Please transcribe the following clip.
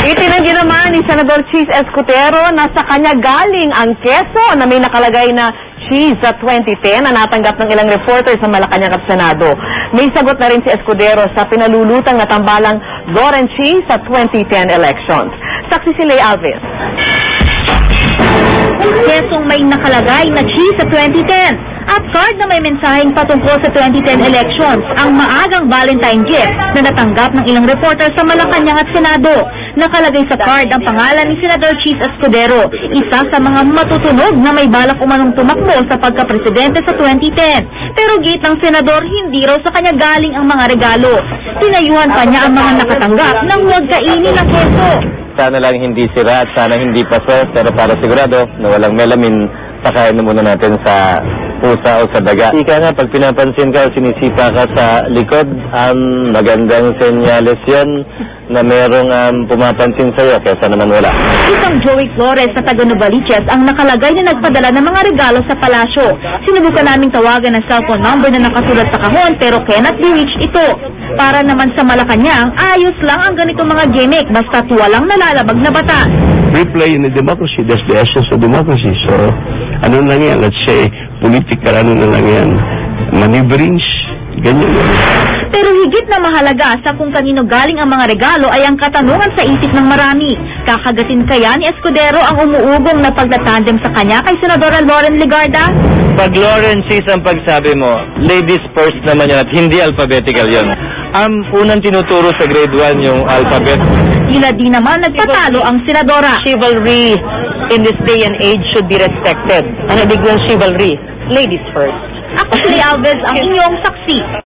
Itinanggi naman ni Senador Cheese Escudero na sa kanya galing ang keso na may nakalagay na cheese sa 2010 na natanggap ng ilang reporter sa Malacanang at Senado. May sagot na rin si Escudero sa pinalulutang na tambalang Lauren Cheese sa 2010 elections. Saksi si Lay Alves. Kesong may nakalagay na cheese sa 2010 at card na may mensaheng patungkol sa 2010 elections ang maagang Valentine gift na natanggap ng ilang reporter sa Malacanang at Senado. Nakalagay sa card ang pangalan ni Senador Cheese Escudero, isa sa mga matutunog na may balak umanong tumakbo sa pagkapresidente sa 2010. Pero git ng senador, hindi raw sa kanya galing ang mga regalo. Tinayuhan pa niya ang mga nakatanggap ng huwag kainin ng keso. Sana lang hindi sira at sana hindi paso, pero para sigurado na walang melamin, pakain na muna natin sa pusa o sa daga. Ika nga, pag pinapansin ka o sinisipa ka sa likod, magandang senyales yun na merong pumapansin sa'yo, kesa naman wala. Isang Joey Flores sa taga Novaliches ang nakalagay na nagpadala ng mga regalo sa palasyo. Sinubukan naming tawagan ang cellphone number na nakasulat sa kahon pero cannot be reached ito. Para naman sa Malacanang, ayos lang ang ganitong mga gimmick basta't walang nalalabag na batas. We play in the democracy. That's the essence of democracy. So, ano lang yan? Let's say, political, ano na lang yan? Maneuverings, ganyan. Pero higit na mahalaga sa kung kanino galing ang mga regalo ay ang katanungan sa isip ng marami. Kakagatin kaya ni Escudero ang umuugong na pagtatandem sa kanya kay Senadora Lauren Legarda? Pag Lauren Cheese ang pagsabi mo, ladies first naman yan at hindi alphabetical yon. Unang tinuturo sa grade 1 yung alphabet. Tila di naman nagpatalo ang senadora. Chivalry in this day and age should be respected. Ano ibig ng chivalry? Ladies first. Ako si Lay Alves, ang inyong saksi.